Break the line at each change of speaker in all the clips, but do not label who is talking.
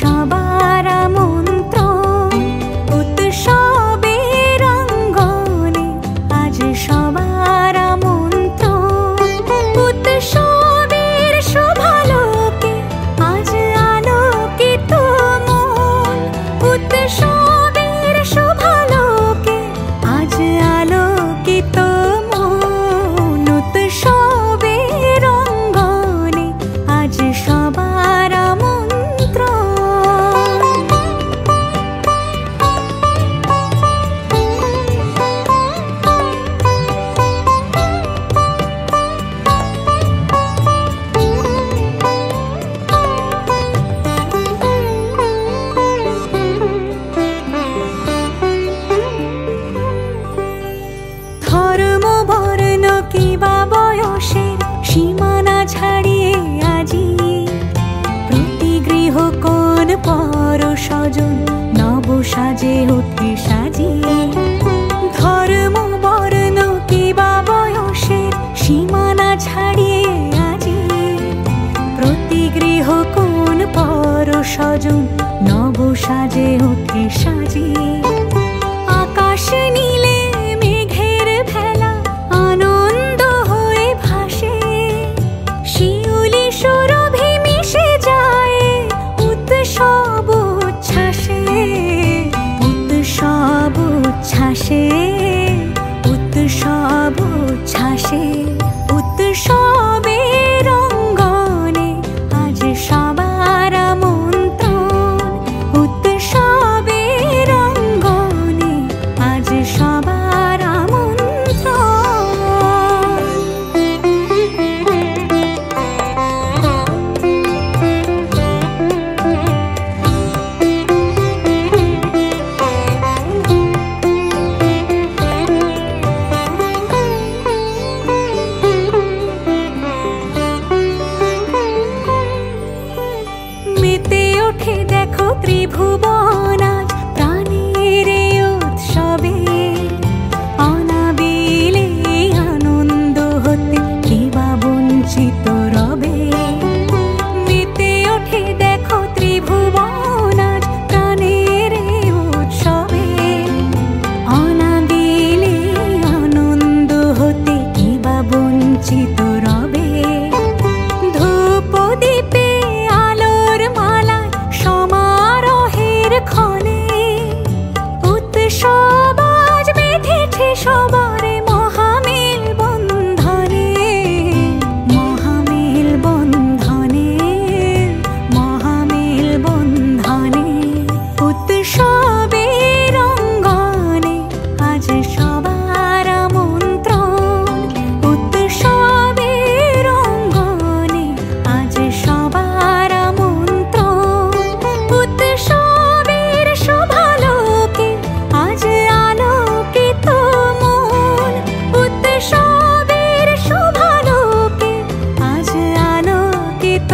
সবার আমন্ত্রণ উৎসবের অঙ্গনে, আজ সবার আমন্ত্রণ উৎসবের শোভালোকে, আজ আলোকিত মন উৎসবের শোভালোকে, আজ আলোকিত মন উৎসবের অঙ্গনে, আজ সবার সীমানা ছাড়িয়ে আজি প্রতি গৃহ কোন পর স্বজন নব সাজে ওঠে সাজিয়ে। ধর্ম বর্ণ কিবা বয়সের সীমানা ছাড়িয়ে আজি প্রতি গৃহ কোন পর স্বজন নব সাজে ওঠে সাজিয়ে। আকাশ নীলে মেঘের ভেলা আনন্দ হয়ে ভাসে, শিউলি সুরভি মিশে যায় উৎসব উচ্ছ্বাসে, উৎসব উচ্ছ্বাসে, উৎসব উচ্ছ্বাসে। উৎসবের অঙ্গনে আজ সবার আমন্ত্রণ উৎসবের অঙ্গনে, আজ সবার দেখো ত্রিভুবন আজ প্রাণের উৎসবে, অনাবিলে আনন্দ হতে কিবা বঞ্চিত রবে। মেতে ওঠে দেখো ত্রিভুবন আজ প্রাণের উৎসবে, অনাবিলে আনন্দ হতে কিবা বঞ্চিত রবে। ধূপ দীপে আলোর মালা সমারোহের ক্ষণে উৎসব আজ বেঁধেছে সবার মহামেল বন্ধনে, মহামেল বন্ধনে, মহামেল বন্ধনে। উৎসবের অঙ্গনে আজ সবার আমন্ত্রণ উৎসবের অঙ্গনে, আজ সবার আমন্ত্রণ উৎসবের শোভালোকে, আজ আলোকিত মন উৎসবের শোভালোকে, আজ আলোকিত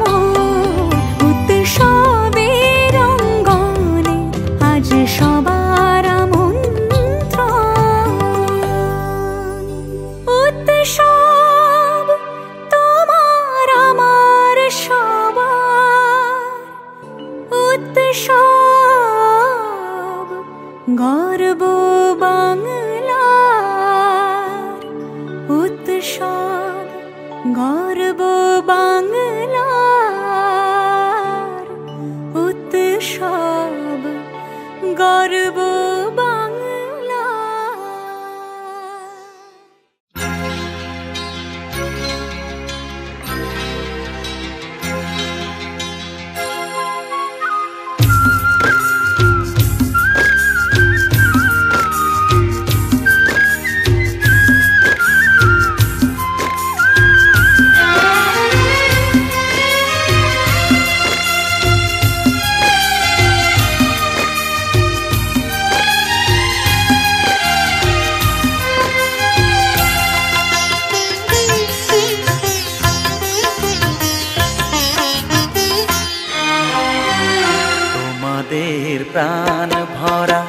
মন উৎসবের অঙ্গনে, আজ সবার আমন্ত্রণ। উৎসব তোমার আমার সবার, উৎসব গর্ব বাংলার, উৎসব গর্ব বাংলার, উৎসব গর্ব বাংলা।
প্রাণ ভরা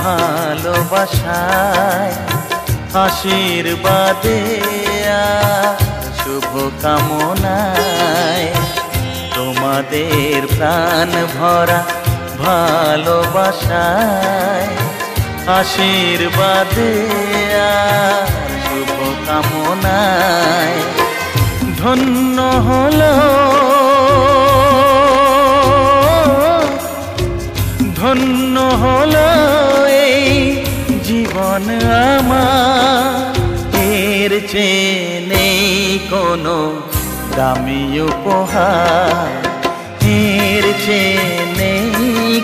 ভালোবাসায় আশীর্বাদে আর শুভ কামনায় তোমাদের প্রাণ ভরা ভালোবাসায় আশীর্বাদে আর শুভ কামনায় ধন্য হলো ধন্য হলো এই জীবন আমার এর চেয়ে নেই কোনো দামি উপহার এর চেয়ে নেই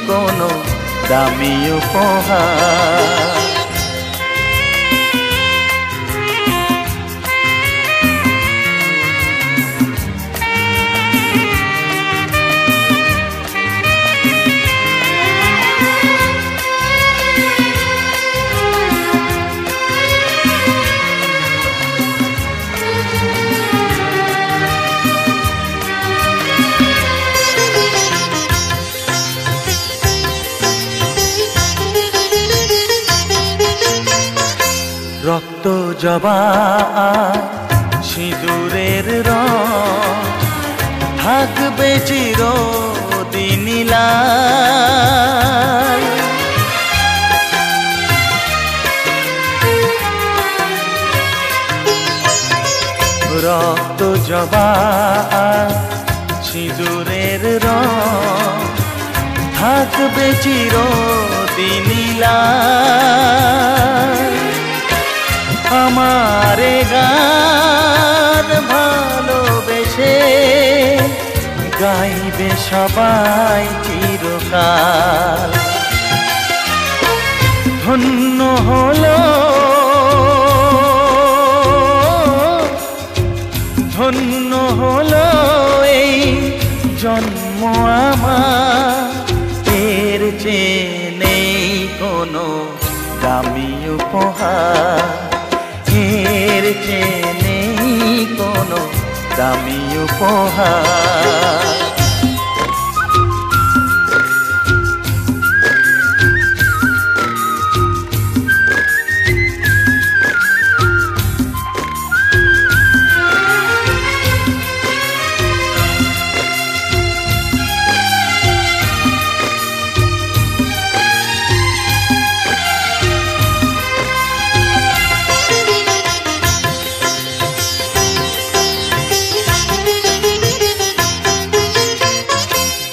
কোনো দামি উপহার রক্ত জবা সিঁদুরের রং থাকবে চিরদিন লাল রক্ত জবা সিঁদুরের রং থাকবে চিরদিন লাল আমারে গান ভালোবেসে গাইবে সবাই চিরকাল ধন্য হলো ধন্য হলো এই জন্ম আমার এর চেয়ে নেই কোনো দামি উপহার এর চেয়ে নেই কোনো দামি উপহার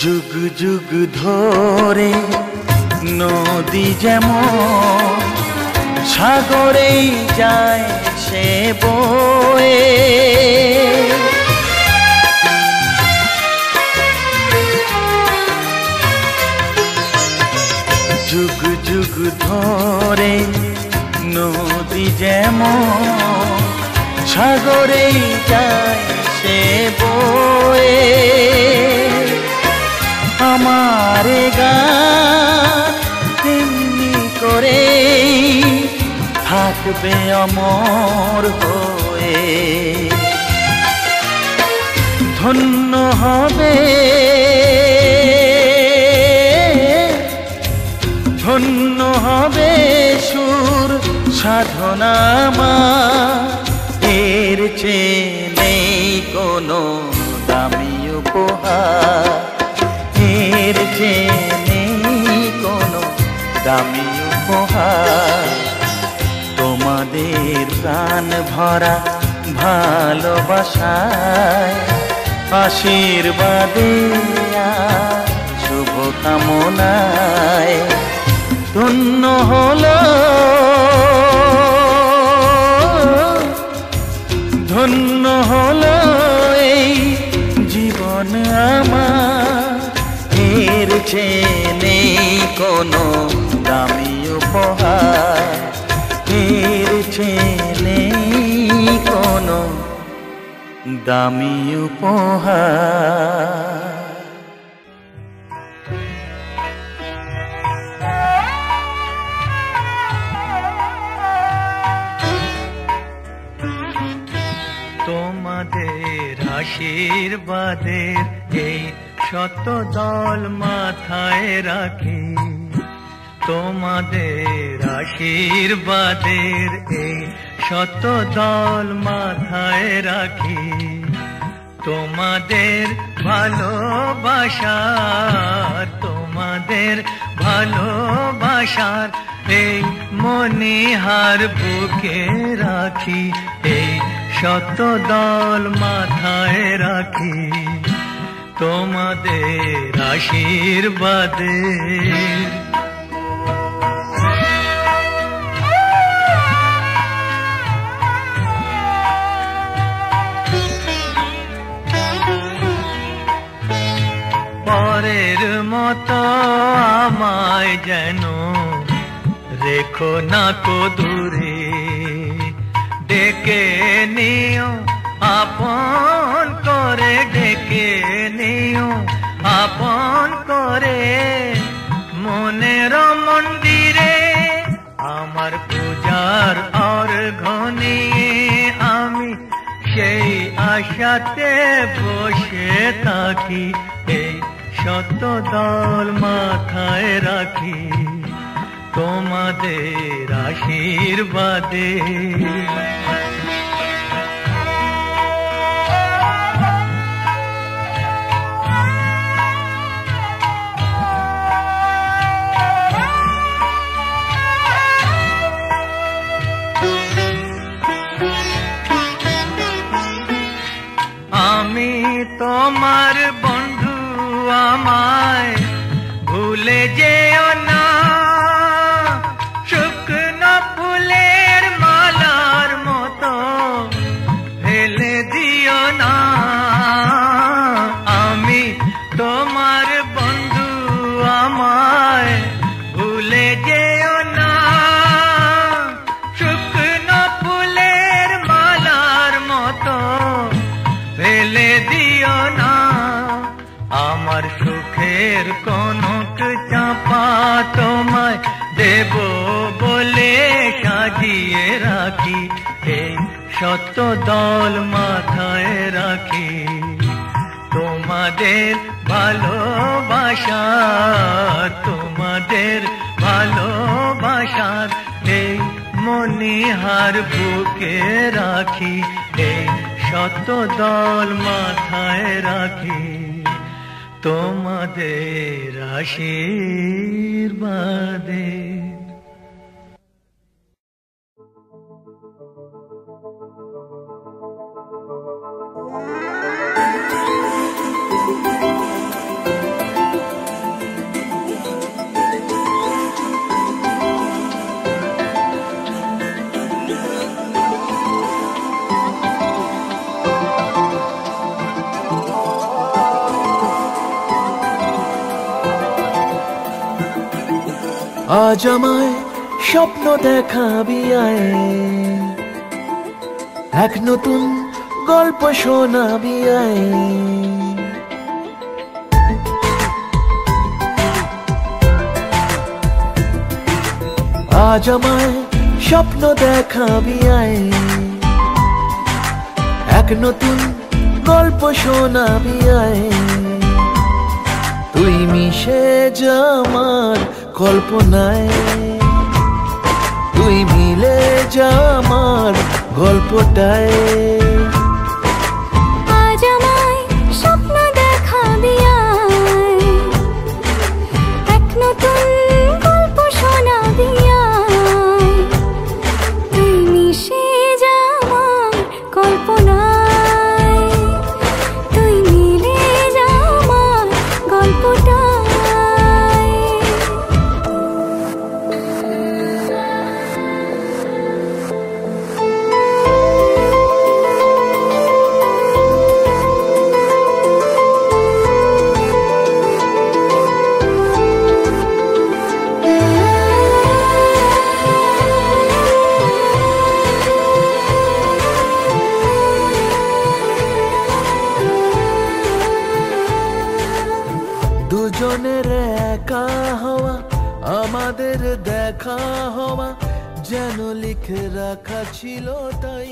যুগ যুগ ধরে নদী যেমন সাগরেই যায় সে বয়ে যুগ যুগ ধরে নদী যেমন সাগরেই যায় সে বয়ে আমারে গান তেমনি করে থাকবে অমর হয়ে ধন্য হবে ধন্য হবে সুর সাধনা এর চেয়ে নেই কোনো দামি উপহার এর চেয়ে নেই কোনো দামি উপহার তোমাদের প্রাণ ভরা ভালোবাসায় আশীর্বাদে শুভ কামনায় ধন্য হলো ধন্য হলো এই জীবন আমার এর চেয়ে নেই কোনো দামি উপহার এর চেয়ে নেই কোনো দামি উপহার
তোমাদের আশীর্বাদের এই শত দল মাথায় রাখি
তোমাদের আশীর্বাদের এই শত দল মাথায় রাখি, তোমাদের ভালোবাসার, তোমাদের ভালোবাসার এই মনিহার বুকে রাখি, এই শত দল মাথায় রাখি, তোমাদের আশীর্বাদে। পরের মতো আমায় যেন রেখো না কো দূরে, ডেকে নিও আপন করে, ডেকে নিও আপন করে, মনের মন্দিরে আমার পূজার অর্ঘ্য নিয়ে আমি সেই আশাতে বসে থাকি, এই শত দল মাথায় রাখি, তোমাদের আশীর্বাদে। আমি তোমার বন্ধু, আমায় ভুলে যেও না, শুকনো ফুলের মালার মতো ফেলে দিও না। আমি তোমার বন্ধু, আমায় ভুলে যেও না, শুকনো ফুলের মালার মতো ফেলে দিও না। আমার সুখের কনক চাপা তোমায় দেব বলে সাজিয়ে রাখি, এই শত দল মাথায় রাখি, তোমাদের ভালোবাসার, তোমাদের ভালোবাসার এই মনিহার বুকে রাখি, এই শত দল মাথায় রাখি, তোমাদের আশীর্বাদে।
আজ আমায় স্বপ্ন দেখাবি আয়, এক নতুন গল্প শোনাবি আয়। আজ আমায় স্বপ্ন দেখাবি আয়, এক নতুন গল্প শোনাবি আয়। তুই মিশে যা আমার কল্পনায়, তুই মিলে যা আমার গল্পটায়।
আজ আমায় স্বপ্ন দেখাবি আয়, এক নতুন গল্প শোনাবি আয়। তুই মিশে যা আমার কল্পনায়, তুই মিলে যা আমার গল্পটায়।
দুজনের একা হওয়া, আমাদের দেখা হওয়া যেন লিখে রাখা ছিল তাই।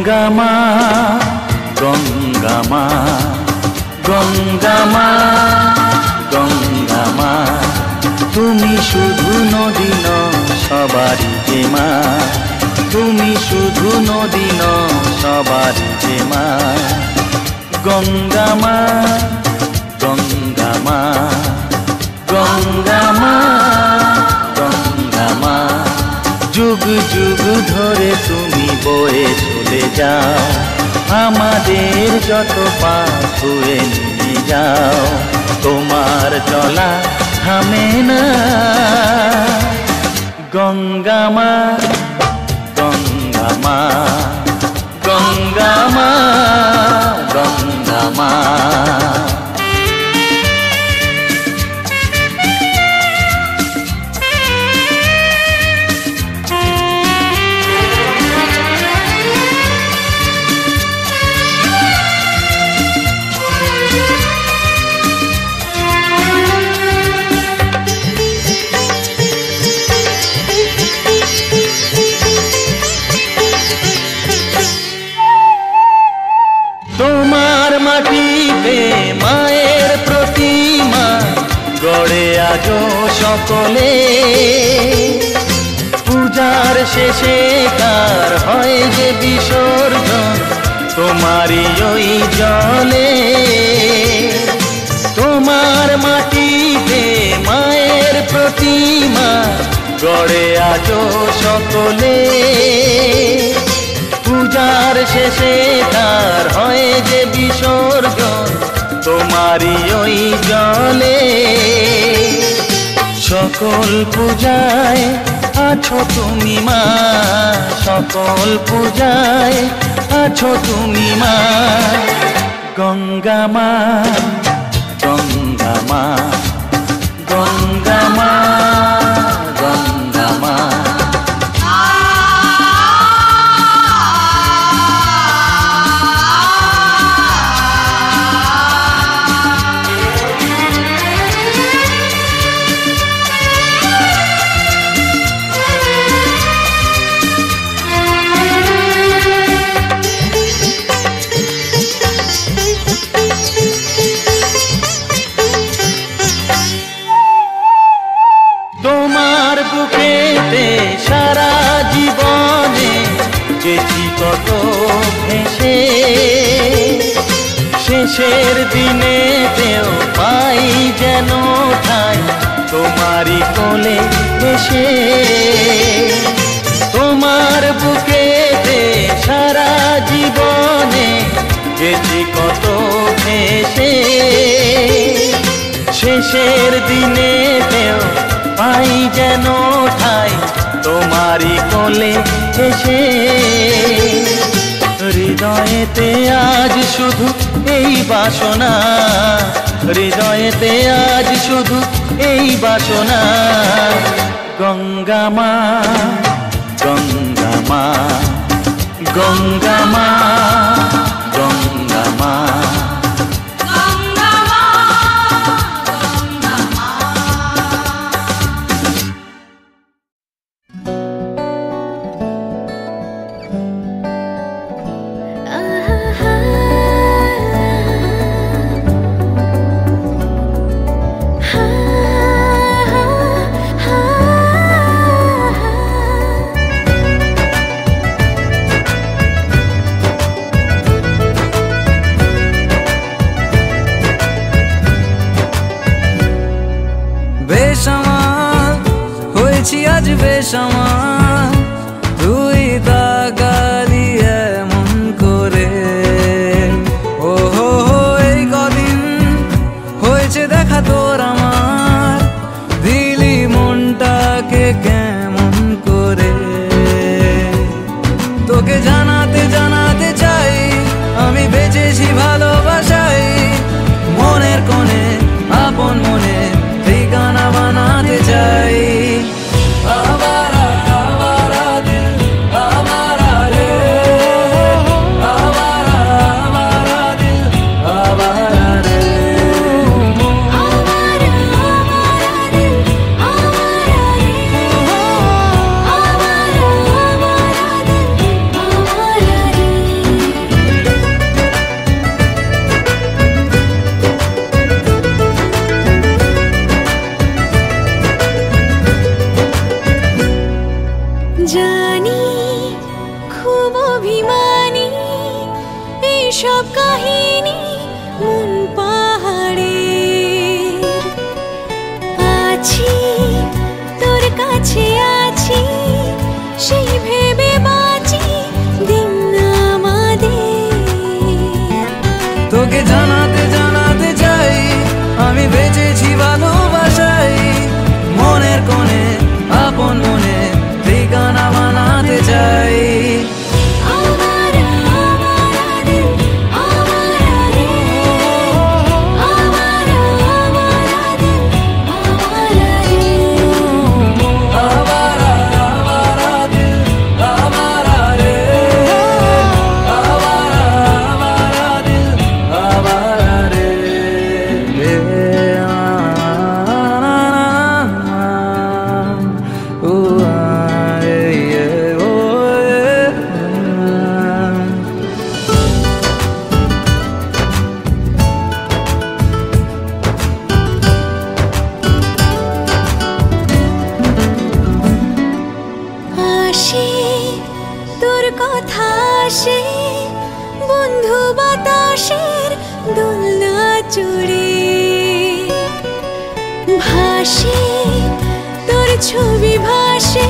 গঙ্গা মা গঙ্গা মা গঙ্গা মা গঙ্গা মা তুমি শুধু নদী নও সবারই যে মা তুমি শুধু নদী নও সবারই যে মা গঙ্গা মা গঙ্গা মা গঙ্গা মা গঙ্গা মা যুগ যুগ ধরে তুমি বয়ে চলে যাও আমাদের যত পাপ ধুয়ে নিয়ে যাও তোমার চলা থামে না গঙ্গা মা গঙ্গা মা গঙ্গা মা গঙ্গা মা তোমার মাটিতে মায়ের প্রতিমা গড়ে আজো সকলে পূজার শেষে কার হয় যে বিসর্জন তোমারই ওই জলে তোমার মাটিতে মায়ের প্রতিমা গড়ে আজো সকলে পূজার শেষে তার হয় যে বিসর্জন তোমারই ওই জলে সকল পূজায় আছো তুমি মা সকল পূজায় আছো তুমি মা গঙ্গা মা গঙ্গা মা গঙ্গা মা গঙ্গা মা তোমার বুকেতে সারা জীবনে গেছি কত ভেসে শেষের দিনেতেও পাই যেন ঠাই তোমারই কোলে এসে তোমার বুকেতে সারা জীবনে গেছি কত ভেসে শেষের দিনেতেও পাই যেন ঠাই তোমারই কোলে এসে হৃদয়েতে আজ শুধু এই বাসনা হৃদয়েতে আজ শুধু এই বাসনা গঙ্গা মা গঙ্গা মা গঙ্গা মা গঙ্গা মা
বেসামাল হয়েছি আজ বেসামাল তুই তাকালি এমন করে ও হো এই কদিন হয়েছে দেখা তোর আমার দিলি মনটাকে কেমন করে তোকে জানাতে জানাতে চাই আমি বেঁচেছি ভালোবাসাই মনের কোণে আপন মনে ঠিকানা বানাতে চাই।
কাহিনী মন পাহাড়ে আছি তোর কাছে আছি সেই ভেবে বাঁচি দিন আমাদের
তোকে জানাতে জানাতে চাই আমি বেঁচেছি ভালোবাসাই মনের কোণে আপন মনে ঠিকানা বানাতে চাই
তোর কথা আসে বন্ধু বাতাসের দোলনা চড়ে ভাসে তোর ছবি ভাসে